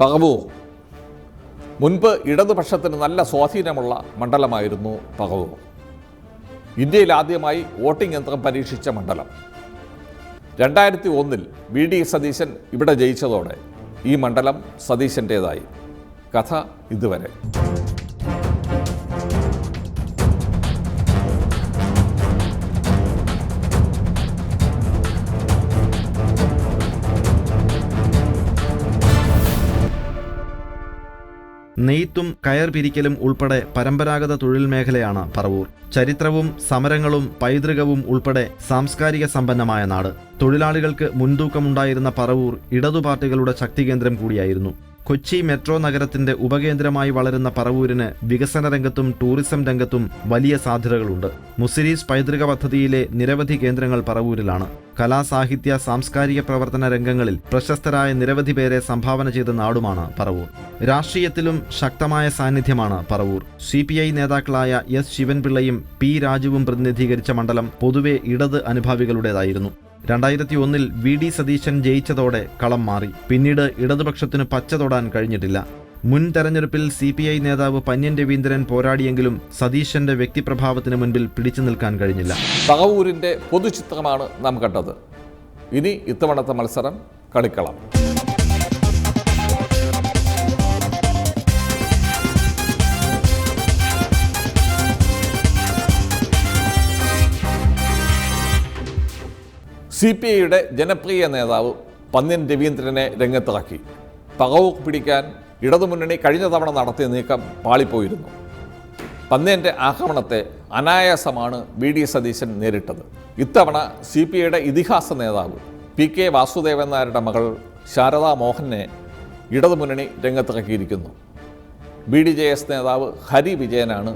പറവൂർ മുൻപ് ഇടതുപക്ഷത്തിന് നല്ല സ്വാധീനമുള്ള മണ്ഡലമായിരുന്നു പറവൂർ. ഇന്ത്യയിൽ ആദ്യമായി വോട്ടിംഗ് യന്ത്രം പരീക്ഷിച്ച മണ്ഡലം. 2001 VD സതീശൻ ഇവിടെ ജയിച്ചതോടെ ഈ മണ്ഡലം സതീശൻ്റേതായി. കഥ ഇതുവരെ. നെയ്ത്തും കയർ പിരിക്കലും ഉൾപ്പെടെ പരമ്പരാഗത തൊഴിൽ മേഖലയാണ് പറവൂർ. ചരിത്രവും സമരങ്ങളും പൈതൃകവും ഉൾപ്പെടെ സാംസ്കാരിക സമ്പന്നമായ നാട്. തൊഴിലാളികൾക്ക് മുൻതൂക്കമുണ്ടായിരുന്ന പറവൂർ ഇടതു പാർട്ടികളുടെ ശക്തികേന്ദ്രം കൂടിയായിരുന്നു. കൊച്ചി മെട്രോ നഗരത്തിന്റെ ഉപകേന്ദ്രമായി വളരുന്ന പറവൂരിന് വികസന രംഗത്തും ടൂറിസം രംഗത്തും വലിയ സാധ്യതകളുണ്ട്. മുസിരീസ് പൈതൃക പദ്ധതിയിലെ നിരവധി കേന്ദ്രങ്ങൾ പറവൂരിലാണ്. കലാ, സാഹിത്യ, സാംസ്കാരിക പ്രവർത്തന രംഗങ്ങളിൽ പ്രശസ്തരായ നിരവധി പേരെ സംഭാവന ചെയ്ത നാടുമാണ് പറവൂർ. രാഷ്ട്രീയത്തിലും ശക്തമായ സാന്നിധ്യമാണ് പറവൂർ. CPI നേതാക്കളായ S. ശിവൻപിള്ളയും P. രാജുവും പ്രതിനിധീകരിച്ച മണ്ഡലം പൊതുവെ ഇടത് അനുഭാവികളുടേതായിരുന്നു. 2001 VD സതീശൻ ജയിച്ചതോടെ കളം മാറി. പിന്നീട് ഇടതുപക്ഷത്തിന് പച്ച തൊടാൻ കഴിഞ്ഞിട്ടില്ല. മുൻ തെരഞ്ഞെടുപ്പിൽ CPI നേതാവ് പന്ന്യൻ രവീന്ദ്രൻ പോരാടിയെങ്കിലും സതീശന്റെ വ്യക്തിപ്രഭാവത്തിന് മുൻപിൽ പിടിച്ചു നിൽക്കാൻ കഴിഞ്ഞില്ല. പറവൂരിൻ്റെ പൊതുചിത്രമാണ് നാം കണ്ടത്. ഇനി ഇത്തവണത്തെ മത്സരം കളിക്കളം. CPIയുടെ ജനപ്രിയ നേതാവ് പന്ന്യൻ രവീന്ദ്രനെ രംഗത്തിറക്കി. പറവൂർ പിടിക്കാൻ ഇടതുമുന്നണി കഴിഞ്ഞ തവണ നടത്തിയ നീക്കം പാളിപ്പോയിരുന്നു. പന്ന്യൻ്റെ ആക്രമണത്തെ അനായാസമാണ് VD സതീശൻ നേരിട്ടത്. ഇത്തവണ CPIയുടെ ഇതിഹാസ നേതാവ് PK വാസുദേവൻ നായരുടെ മകൾ ശാരദാ മോഹനെ ഇടതുമുന്നണി രംഗത്തിറക്കിയിരിക്കുന്നു. BDJS നേതാവ് ഹരി വിജയനാണ്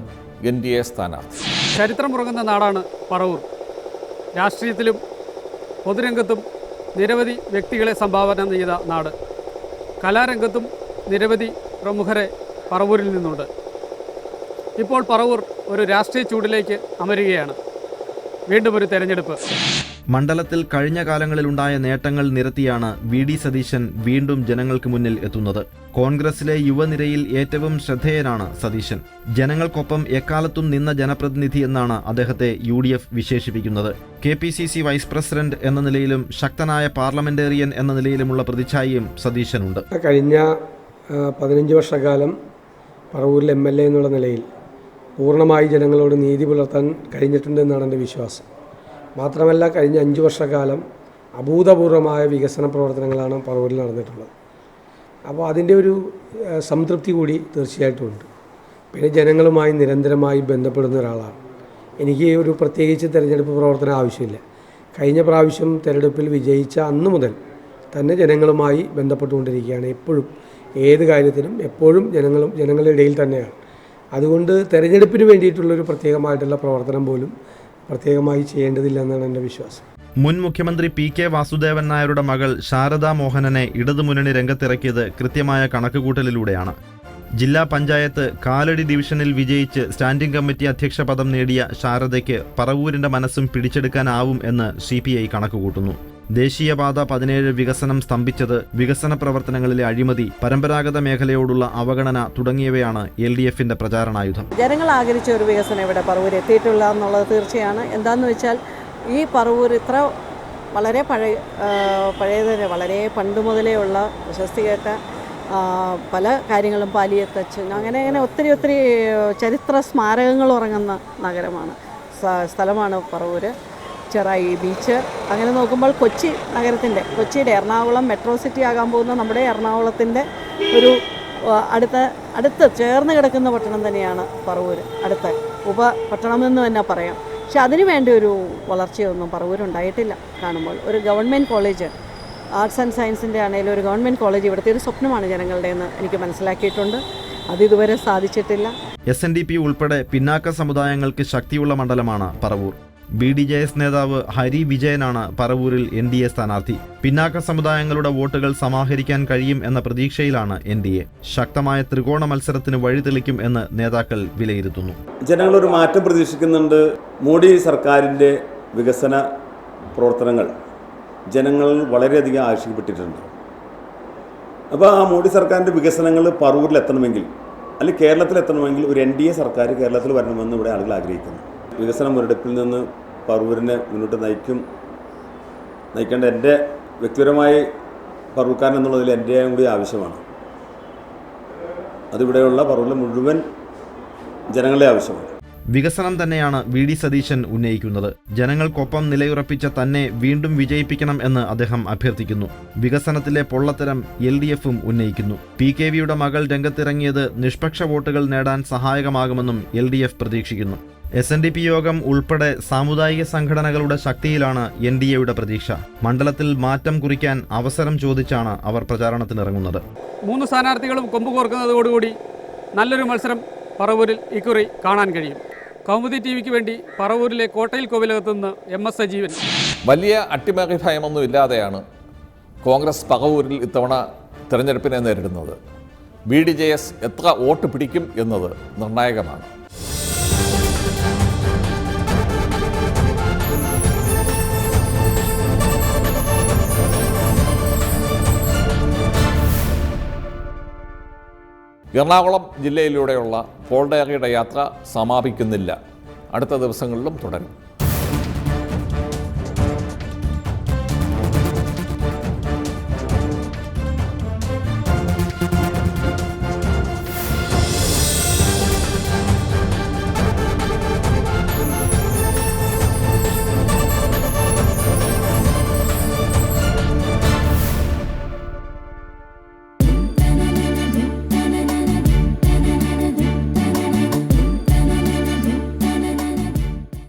NDA സ്ഥാനാർത്ഥി. ചരിത്രമുറങ്ങുന്ന നാടാണ് പറവൂർ. രാഷ്ട്രീയത്തിലും പൊതുരംഗത്തും നിരവധി വ്യക്തികളെ സംഭാവന ചെയ്ത നാട്. കലാരംഗത്തും നിരവധി പ്രമുഖരെ പറവൂരിൽ നിന്നുണ്ട്. ഇപ്പോൾ പറവൂർ ഒരു രാഷ്ട്രീയ ചൂടിലേക്ക് അമരുകയാണ്. വീണ്ടും ഒരു തെരഞ്ഞെടുപ്പ്. മണ്ഡലത്തിൽ കഴിഞ്ഞ കാലങ്ങളിലുണ്ടായ നേട്ടങ്ങൾ നിരത്തിയാണ് VD സതീശൻ വീണ്ടും ജനങ്ങൾക്ക് മുന്നിൽ എത്തുന്നത്. കോൺഗ്രസിലെ യുവനിരയിൽ ഏറ്റവും ശ്രദ്ധേയനാണ് സതീശൻ. ജനങ്ങൾക്കൊപ്പം എക്കാലത്തും നിന്ന ജനപ്രതിനിധി എന്നാണ് അദ്ദേഹത്തെ UDF വിശേഷിപ്പിക്കുന്നത്. KPCC വൈസ് പ്രസിഡന്റ് എന്ന നിലയിലും ശക്തനായ പാർലമെന്റേറിയൻ എന്ന നിലയിലുമുള്ള പ്രതിച്ഛായയും സതീശനുണ്ട്. കഴിഞ്ഞ 15 വർഷക്കാലം പറവൂരിൽ MLA എന്നുള്ള നിലയിൽ പൂർണ്ണമായി ജനങ്ങളോട് നീതി പുലർത്താൻ കഴിഞ്ഞിട്ടുണ്ടെന്നാണ് എൻ്റെ വിശ്വാസം. മാത്രമല്ല, കഴിഞ്ഞ 5 വർഷക്കാലം അഭൂതപൂർവമായ വികസന പ്രവർത്തനങ്ങളാണ് പറവൂരിൽ നടന്നിട്ടുള്ളത്. അപ്പോൾ അതിൻ്റെ ഒരു സംതൃപ്തി കൂടി തീർച്ചയായിട്ടും ഉണ്ട്. പിന്നെ ജനങ്ങളുമായി നിരന്തരമായി ബന്ധപ്പെടുന്ന ഒരാളാണ്. എനിക്ക് ഒരു പ്രത്യേകിച്ച് തിരഞ്ഞെടുപ്പ് പ്രവർത്തനം ആവശ്യമില്ല. കഴിഞ്ഞ പ്രാവശ്യം തിരഞ്ഞെടുപ്പിൽ വിജയിച്ച അന്ന് മുതൽ തന്നെ ജനങ്ങളുമായി ബന്ധപ്പെട്ടുകൊണ്ടിരിക്കുകയാണ്. എപ്പോഴും ഏത് കാര്യത്തിനും എപ്പോഴും ജനങ്ങളുടെ ഇടയിൽ തന്നെയാണ്. അതുകൊണ്ട് തെരഞ്ഞെടുപ്പിന് വേണ്ടിയിട്ടുള്ളൊരു പ്രത്യേകമായിട്ടുള്ള പ്രവർത്തനം പോലും പ്രത്യേകമായി ചെയ്യേണ്ടതില്ല എന്നാണ് എൻ്റെ വിശ്വാസം. മുൻ മുഖ്യമന്ത്രി PK വാസുദേവൻ നായരുടെ മകൾ ശാരദാ മോഹനനെ ഇടതുമുന്നണി രംഗത്തിറക്കിയത് കൃത്യമായ കണക്കുകൂട്ടലിലൂടെയാണ്. ജില്ലാ പഞ്ചായത്ത് കാലടി ഡിവിഷനിൽ വിജയിച്ച് സ്റ്റാൻഡിംഗ് കമ്മിറ്റി അധ്യക്ഷ പദം നേടിയ ശാരദയ്ക്ക് പറവൂരിന്റെ മനസ്സും പിടിച്ചെടുക്കാനാവും എന്ന് CPI കണക്കുകൂട്ടുന്നു. ദേശീയപാത 17 വികസനം സ്തംഭിച്ചത്, വികസന പ്രവർത്തനങ്ങളിലെ അഴിമതി, പരമ്പരാഗത മേഖലയോടുള്ള അവഗണന തുടങ്ങിയവയാണ് LDFന്റെ പ്രചാരണായുധം. ജനങ്ങൾ ആഗ്രഹിച്ച ഒരു വികസനം ഇവിടെ പറവൂർ എത്തിയിട്ടുള്ള എന്നുള്ളത് തീർച്ചയാണ്. എന്താണെന്ന് വെച്ചാൽ ഈ പറവൂർ ഇത്ര വളരെ പഴയതിന് വളരെ പണ്ട് മുതലേ ഉള്ള പ്രശസ്തി കേട്ട പല കാര്യങ്ങളും പാലിയത്തച്ഛൻ അങ്ങനെ ഒത്തിരി ചരിത്ര സ്മാരകങ്ങൾ ഉറങ്ങുന്ന നഗരമാണ്, സ്ഥലമാണ് പറവൂർ. ചെറായി ബീച്ച്, അങ്ങനെ നോക്കുമ്പോൾ കൊച്ചിയുടെ എറണാകുളം മെട്രോ സിറ്റി ആകാൻ പോകുന്ന നമ്മുടെ എറണാകുളത്തിൻ്റെ ഒരു അടുത്ത് ചേർന്ന് കിടക്കുന്ന പട്ടണം തന്നെയാണ് പറവൂർ. അടുത്ത ഉപപട്ടണമെന്ന് തന്നെ പറയാം. പക്ഷെ അതിനു വേണ്ടി ഒരു വളർച്ചയൊന്നും പറവൂരുണ്ടായിട്ടില്ല. കാണുമ്പോൾ ഒരു ഗവൺമെൻറ് കോളേജ്, ആർട്സ് ആൻഡ് സയൻസിൻ്റെ ആണെങ്കിലും ഒരു ഗവൺമെൻറ് കോളേജ് ഇവിടുത്തെ ഒരു സ്വപ്നമാണ് ജനങ്ങളുടെ എന്ന് എനിക്ക് മനസ്സിലാക്കിയിട്ടുണ്ട്. അതിതുവരെ സാധിച്ചിട്ടില്ല. SNDP ഉൾപ്പെടെ പിന്നാക്ക സമുദായങ്ങൾക്ക് ശക്തിയുള്ള മണ്ഡലമാണ് പറവൂർ. BDJS നേതാവ് ഹരി വിജയനാണ് പറവൂരിൽ NDA സ്ഥാനാർത്ഥി. പിന്നാക്ക സമുദായങ്ങളുടെ വോട്ടുകൾ സമാഹരിക്കാൻ കഴിയും എന്ന പ്രതീക്ഷയിലാണ് NDA. ശക്തമായ ത്രികോണ മത്സരത്തിന് വഴിതെളിക്കും എന്ന് നേതാക്കൾ വിലയിരുത്തുന്നു. ജനങ്ങളൊരു മാറ്റം പ്രതീക്ഷിക്കുന്നുണ്ട്. മോഡി സർക്കാരിൻ്റെ വികസന പ്രവർത്തനങ്ങൾ ജനങ്ങൾ വളരെയധികം ആവശ്യപ്പെട്ടിട്ടുണ്ട്. അപ്പോൾ ആ മോഡി സർക്കാരിൻ്റെ വികസനങ്ങൾ പറവൂരിൽ എത്തണമെങ്കിൽ അല്ലെങ്കിൽ കേരളത്തിൽ എത്തണമെങ്കിൽ ഒരു NDA സർക്കാർ കേരളത്തിൽ വരണമെന്ന് ഇവിടെ ആളുകൾ ആഗ്രഹിക്കുന്നു. വികസന മുരടിപ്പിൽ നിന്ന് പറവൂരിനെ മുന്നോട്ട് നയിക്കേണ്ട എൻ്റെ വ്യക്തിപരമായി പറവൂർക്കാരൻ എന്നുള്ളതിൽ എൻ്റെയും കൂടി ആവശ്യമാണ്. അതിവിടെയുള്ള പറവൂരിലെ മുഴുവൻ ജനങ്ങളുടെ ആവശ്യമാണ്. വികസനം തന്നെയാണ് VD സതീശൻ ഉന്നയിക്കുന്നത്. ജനങ്ങൾക്കൊപ്പം നിലയുറപ്പിച്ച തന്നെ വീണ്ടും വിജയിപ്പിക്കണം എന്ന് അദ്ദേഹം അഭ്യർത്ഥിക്കുന്നു. വികസനത്തിലെ പൊള്ളത്തരം LDFും ഉന്നയിക്കുന്നു. PKVയുടെ മകൾ രംഗത്തിറങ്ങിയത് നിഷ്പക്ഷ വോട്ടുകൾ നേടാൻ സഹായകമാകുമെന്നും LDF പ്രതീക്ഷിക്കുന്നു. SNDP യോഗം ഉൾപ്പെടെ സാമുദായിക സംഘടനകളുടെ ശക്തിയിലാണ് NDAയുടെ പ്രതീക്ഷ. മണ്ഡലത്തിൽ മാറ്റം കുറിക്കാൻ അവസരം ചോദിച്ചാണ് അവർ പ്രചാരണത്തിനിറങ്ങുന്നത്. 3 സ്ഥാനാർത്ഥികളും കൊമ്പ് കോർക്കുന്നതോടുകൂടി നല്ലൊരു മത്സരം പറവൂരിൽ ഇക്കുറി കാണാൻ കഴിയും. കൗമുദി TVക്ക് വേണ്ടി പറവൂരിലെ കോട്ടയിൽ കോവിലകത്തുനിന്ന് MS സജീവൻ. വലിയ അട്ടിമറി ഭയമൊന്നും ഇല്ലാതെയാണ് കോൺഗ്രസ് പറവൂരിൽ ഇത്തവണ തിരഞ്ഞെടുപ്പിനെ നേരിടുന്നത്. BDJS എത്ര വോട്ട് പിടിക്കും എന്നത് നിർണായകമാണ്. എറണാകുളം ജില്ലയിലൂടെയുള്ള പോൾ ഡയറിയുടെ യാത്ര സമാപിക്കുന്നില്ല. അടുത്ത ദിവസങ്ങളിലും തുടരും.